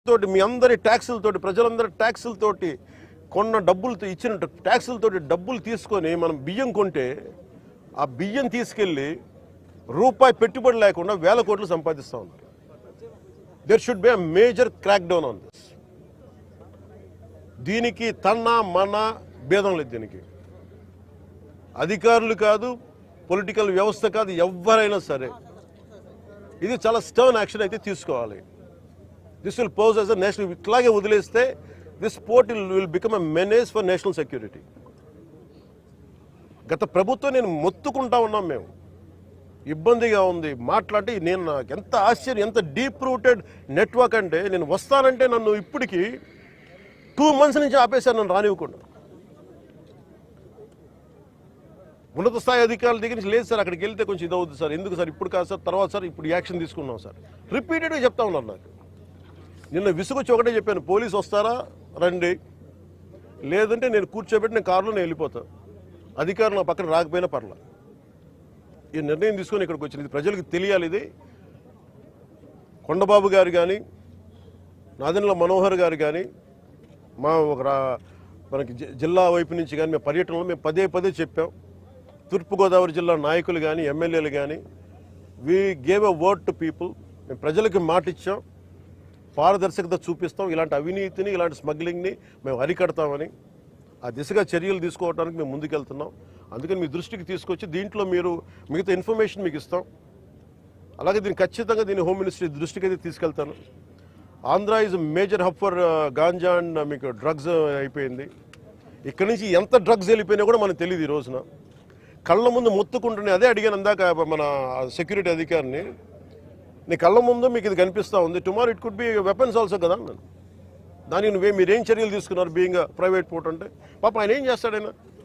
తోటి మీ అందరి ట్యాక్సులతోటి ప్రజలందరి ట్యాక్సులతోటి కొన్న డబ్బులతో ఇచ్చిన ట్యాక్సులతోటి డబ్బులు తీసుకొని మనం బియ్యం కొంటే ఆ బియ్యం తీసుకెళ్ళి రూపాయి పెట్టుబడి లేకుండా వేల కోట్లు సంపాదిస్తూ ఉన్నారు. There should be a major crackdown on this. దీనికి తన్న మన భేదం లేదు. దీనికి అధికారులు కాదు, పొలిటికల్ వ్యవస్థ కాదు, ఎవరైనా సరే ఇది చాలా స్టర్న్ యాక్షన్ అయితే తీసుకోవాలి. This will pose as a national. ఇట్లాగే వదిలేస్తే this port will become a menace for national security. గత ప్రభుత్వం నేను మొత్తుకుంటా ఉన్నాం, మేము ఇబ్బందిగా ఉంది మాట్లాడి. నేను నాకు ఎంత ఆశ్చర్యం, ఎంత డీప్ రూటెడ్ నెట్వర్క్ అంటే, నేను వస్తానంటే నన్ను ఇప్పటికీ 2 months నుంచి ఆపేశారు, నన్ను రానివ్వకుండా. ఉన్నత స్థాయి అధికారుల దగ్గర నుంచి లేదు సార్, అక్కడికి వెళ్తే కొంచెం ఇదవుద్ది సార్, ఎందుకు సార్ ఇప్పుడు కాదు సార్, తర్వాత సార్, ఇప్పుడు యాక్షన్ తీసుకున్నాం సార్, రిపీటెడ్గా చెప్తా ఉన్నారు. నాకు నిన్న విసుగొచ్చి ఒకటే చెప్పాను, పోలీసు వస్తారా రండి, లేదంటే నేను కూర్చోబెట్టి నేను కారులో నేను వెళ్ళిపోతాను, అధికారులు నా పక్కన రాకపోయినా పర్లా. ఈ నిర్ణయం తీసుకొని ఇక్కడికి వచ్చింది. ఇది ప్రజలకు తెలియాలి. ఇది కొండబాబు గారు కానీ, నాదెండ్ల మనోహర్ గారు కానీ, మా మనకి జిల్లా వైపు నుంచి కానీ మేము పర్యటనలో మేము పదే చెప్పాం. తూర్పుగోదావరి జిల్లా నాయకులు కానీ, ఎమ్మెల్యేలు కానీ, we gave a word to people. మేము ప్రజలకు మాట ఇచ్చాం, పారదర్శకత చూపిస్తాం, ఇలాంటి అవినీతిని, ఇలాంటి స్మగ్లింగ్ని మేము అరికడతామని. ఆ దిశగా చర్యలు తీసుకోవడానికి మేము ముందుకెళ్తున్నాం. అందుకని మీ దృష్టికి తీసుకొచ్చి దీంట్లో మీరు మిగతా ఇన్ఫర్మేషన్ మీకు ఇస్తాం. అలాగే దీన్ని ఖచ్చితంగా దీన్ని హోమ్ మినిస్ట్రీ దృష్టికి అయితే తీసుకెళ్తాను. Andhra is major hub for ganja and మీకు డ్రగ్స్ అయిపోయింది. ఇక్కడి నుంచి ఎంత డ్రగ్స్ వెళ్ళిపోయినా కూడా మనకు తెలియదు. ఈ రోజున కళ్ళ ముందు మొత్తుకుంటున్నాయి. అదే అడిగాను అందాక మన సెక్యూరిటీ అధికారిని, నీ కళ్ళ ముందు మీకు ఇది కనిపిస్తూ ఉంది, tomorrow it could be weapons also కదా అన్నాను. దానికి మీరేం చర్యలు తీసుకున్నారు బీయింగ్ ప్రైవేట్ పోర్ట్ అంటే? పాప ఆయన ఏం చేస్తాడైనా